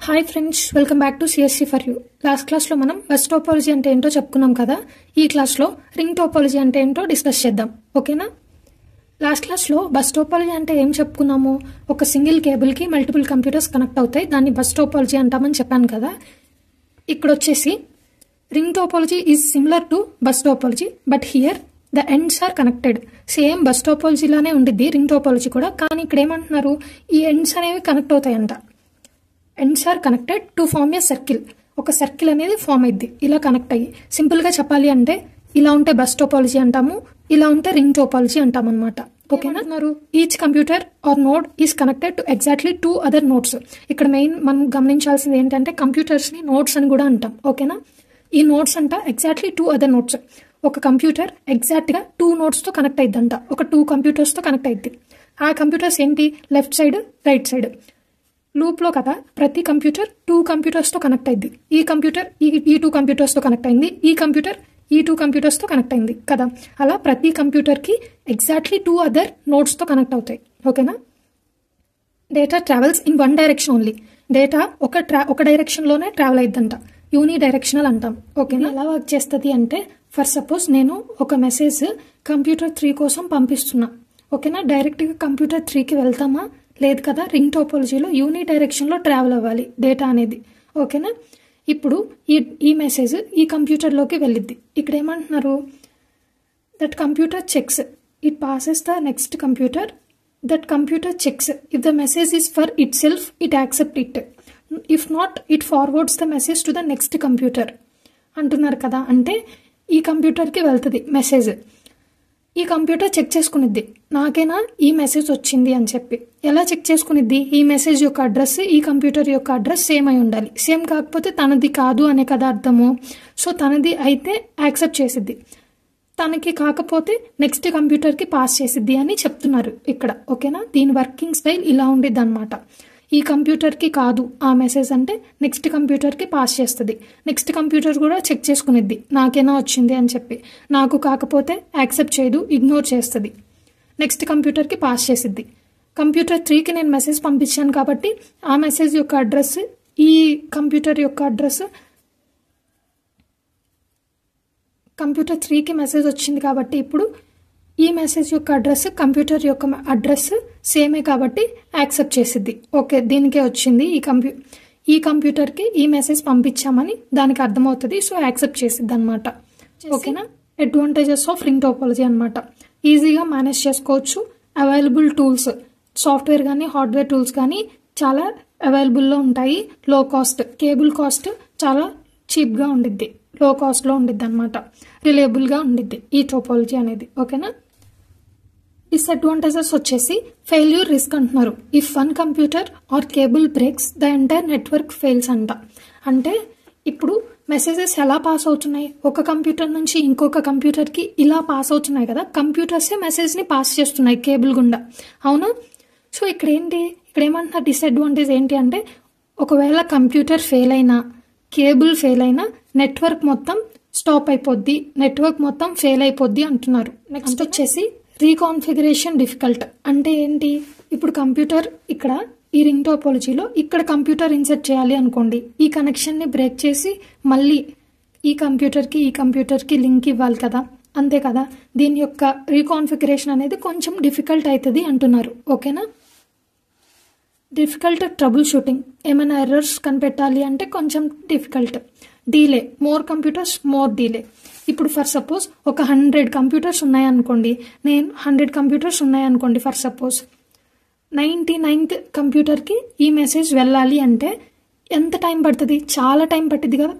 Hi friends, welcome back to CSC for you. Last క్లాస్లో మనం bus topology అంటే ఏంటో చెప్పుకున్నాం కదా. ఈ క్లాస్లో రింగ్ టోపాలజీ అంటే ఏంటో డిస్కస్ చేద్దాం, ఓకేనా? లాస్ట్ క్లాస్లో బస్ టోపాలజీ అంటే ఏం చెప్పుకున్నాము? ఒక సింగిల్ కేబుల్కి మల్టిపుల్ కంప్యూటర్స్ కనెక్ట్ అవుతాయి, దాన్ని బస్ టోపాలజీ అంటామని చెప్పాను కదా. ఇక్కడ వచ్చేసి ring topology is similar to bus topology, but here the ends are connected. Same bus టోపాలజీలానే ఉండిద్ది రింగ్ టోపాలజీ కూడా, కానీ ఇక్కడ ఏమంటున్నారు, ఈ ఎండ్స్ అనేవి కనెక్ట్ అవుతాయంట. Ends are connected to form a circle. ఒక సర్కిల్ అనేది ఫామ్ అయింది ఇలా కనెక్ట్ అయ్యి. సింపుల్గా చెప్పాలి అంటే ఇలా ఉంటే బస్ టోపాలజీ అంటాము, ఇలా ఉంటే రింగ్ టోపాలజీ అంటాం అనమాట, ఓకేనా? Each computer are node is connected to exactly two other nodes. ఇక్కడ మెయిన్ మనం గమనించాల్సింది ఏంటంటే కంప్యూటర్స్ని నోడ్స్ అని కూడా అంటాం, ఓకేనా? ఈ నోడ్స్ అంట ఎగ్జాక్ట్లీ టూ అదర్ నోడ్స్. ఒక కంప్యూటర్ ఎగ్జాక్ట్గా 2 నోడ్స్తో కనెక్ట్ అయిద్దంట, ఒక 2 కంప్యూటర్స్తో కనెక్ట్ అయింది. ఆ కంప్యూటర్స్ ఏంటి? Left side, right side. లూప్లో కదా ప్రతి కంప్యూటర్ 2 కంప్యూటర్స్తో కనెక్ట్ అయింది. ఈ కంప్యూటర్ ఈ 2 కంప్యూటర్స్తో కనెక్ట్ అయింది, ఈ కంప్యూటర్ ఈ 2 కంప్యూటర్స్తో కనెక్ట్ అయింది కదా. అలా ప్రతి కంప్యూటర్కి ఎగ్జాక్ట్లీ 2 అదర్ నోడ్స్తో కనెక్ట్ అవుతాయి, ఓకేనా? Data travels in one direction only. Data ఒక డైరెక్షన్లోనే ట్రావెల్ అయిద్దంట, యూని డైరెక్షనల్ అంటాం, ఓకేనా? ఎలా వర్క్ చేస్తుంది అంటే, ఫర్ సపోజ్ నేను ఒక మెసేజ్ కంప్యూటర్ 3 కోసం పంపిస్తున్నా, ఓకేనా? డైరెక్ట్గా కంప్యూటర్ 3కి వెళ్తామా? లేదు కదా. రింగ్ టోపాలజీలో యూని డైరెక్షన్లో ట్రావెల్ అవ్వాలి డేటా అనేది, ఓకేనా? ఇప్పుడు ఈ మెసేజ్ ఈ కంప్యూటర్లోకి వెళ్ళిద్ది. ఇక్కడ ఏమంటున్నారు, that computer checks, it passes the next computer, that computer checks if the message is for it self, it accept it, if not it forwards the message to the next computer అంటున్నారు కదా. అంటే ఈ కంప్యూటర్కి వెళ్తుంది message, ఈ computer check చేసుకునిద్ది నాకేనా ఈ message వచ్చింది అని చెప్పి. ఎలా చెక్ చేసుకునిద్ది? ఈ మెసేజ్ యొక్క అడ్రస్ ఈ కంప్యూటర్ యొక్క అడ్రస్ సేమ్ అయి ఉండాలి. సేమ్ కాకపోతే తనది కాదు అనే కదా అర్థము. సో తనది అయితే యాక్సెప్ట్ చేసిద్ది, తనకి కాకపోతే నెక్స్ట్ కంప్యూటర్కి పాస్ చేసిద్ది అని చెప్తున్నారు ఇక్కడ, ఓకేనా? దీని వర్కింగ్ స్టైల్ ఇలా ఉండిద్ది అనమాట. ఈ కంప్యూటర్కి కాదు ఆ మెసేజ్ అంటే నెక్స్ట్ కంప్యూటర్కి పాస్ చేస్తుంది. నెక్స్ట్ కంప్యూటర్ కూడా చెక్ చేసుకునిద్ది నాకేనా వచ్చింది అని చెప్పి. నాకు కాకపోతే యాక్సెప్ట్ చేయదు, ఇగ్నోర్ చేస్తుంది. నెక్స్ట్ కంప్యూటర్కి పాస్ చేసిద్ది. కంప్యూటర్ 3కి నేను మెసేజ్ పంపించాను కాబట్టి ఆ మెసేజ్ యొక్క అడ్రస్ ఈ కంప్యూటర్ యొక్క అడ్రస్, కంప్యూటర్ 3కి మెసేజ్ వచ్చింది కాబట్టి ఇప్పుడు ఈ మెసేజ్ యొక్క అడ్రస్ కంప్యూటర్ యొక్క అడ్రస్ సేమే కాబట్టి యాక్సెప్ట్ చేసిద్ది. ఓకే, దీనికే వచ్చింది, ఈ కంప్యూటర్కి ఈ మెసేజ్ పంపించామని దానికి అర్థమవుతుంది, సో యాక్సెప్ట్ చేసిద్ది అనమాట, ఓకేనా? అడ్వాంటేజెస్ ఆఫ్ రింగ్ టోపాలజీ అనమాట. ఈజీగా మేనేజ్ చేసుకోవచ్చు. అవైలబుల్ టూల్స్, సాఫ్ట్వేర్ కానీ హార్డ్వేర్ టూల్స్ కానీ చాలా అవైలబుల్లో ఉంటాయి. లో కాస్ట్, కేబుల్ కాస్ట్ చాలా చీప్గా ఉండిద్ది, లో కాస్ట్లో ఉండిద్ది అనమాట. రిలయబుల్గా ఉండిద్ది ఈ టోపాలజీ అనేది, ఓకేనా? డిసడ్వాంటేజెస్ వచ్చేసి ఫెయిల్యూర్ రిస్క్ అంటున్నారు. If one computer or cable breaks the entire network fails అంట. అంటే ఇప్పుడు మెసేజెస్ ఎలా పాస్ అవుతున్నాయి, ఒక కంప్యూటర్ నుంచి ఇంకొక కంప్యూటర్కి ఇలా పాస్ అవుతున్నాయి కదా. కంప్యూటర్సే మెసేజ్ని పాస్ చేస్తున్నాయి కేబుల్ గుండా, అవునా? సో ఇక్కడ ఏమంటున్నారు డిసడ్వాంటేజ్ ఏంటి అంటే, ఒకవేళ కంప్యూటర్ ఫెయిల్ అయినా, కేబుల్ ఫెయిల్ అయినా నెట్వర్క్ మొత్తం స్టాప్ అయిపోద్ది, నెట్వర్క్ మొత్తం ఫెయిల్ అయిపోద్ది అంటున్నారు. నెక్స్ట్ వచ్చేసి రీకాన్ఫిగరేషన్ డిఫికల్ట్. అంటే ఏంటి? ఇప్పుడు కంప్యూటర్ ఇక్కడ ఈ రింగ్ టోపాలజీలో ఇక్కడ కంప్యూటర్ ఇన్సర్ట్ చేయాలి అనుకోండి, ఈ కనెక్షన్ని బ్రేక్ చేసి మళ్ళీ ఈ కంప్యూటర్కి లింక్ ఇవ్వాలి కదా, అంతే కదా. దీని యొక్క రీకాన్ఫిగరేషన్ అనేది కొంచెం డిఫికల్ట్ అవుతుంది అంటున్నారు, ఓకేనా? డిఫికల్ట్ ట్రబుల్ షూటింగ్, ఏమైనా ఎర్రర్స్ కనిపెట్టాలి అంటే కొంచెం difficult. Delay, more computers more delay. ఇప్పుడు ఫర్ సపోజ్ ఒక 100 కంప్యూటర్స్ ఉన్నాయనుకోండి, 100 కంప్యూటర్స్ ఉన్నాయనుకోండి ఫర్ సపోజ్, 99th కంప్యూటర్కి ఈ మెసేజ్ వెళ్ళాలి అంటే ఎంత టైం పడుతుంది? చాలా టైం పట్టింది కదా.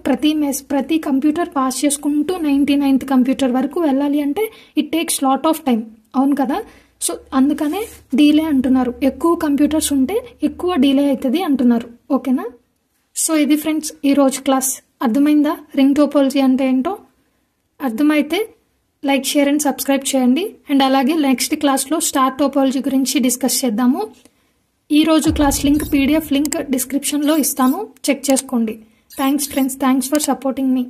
ప్రతి కంప్యూటర్ పాస్ చేసుకుంటూ 99th కంప్యూటర్ వరకు వెళ్ళాలి అంటే it takes lot of time, అవును కదా. సో అందుకనే డీలే అంటున్నారు. ఎక్కువ కంప్యూటర్స్ ఉంటే ఎక్కువ డీలే అవుతుంది అంటున్నారు, ఓకేనా? సో ఇది ఫ్రెండ్స్ ఈరోజు క్లాస్. అర్థమైందా రింగ్ టోపాలజీ అంటే ఏంటో? అర్థమైతే లైక్, షేర్ అండ్ సబ్స్క్రైబ్ చేయండి. అండ్ అలాగే నెక్స్ట్ క్లాస్లో స్టార్ టోపాలజీ గురించి డిస్కస్ చేద్దాము. ఈరోజు క్లాస్ లింక్, PDF లింక్ డిస్క్రిప్షన్లో ఇస్తాను, చెక్ చేసుకోండి. Thanks friends, thanks for supporting me.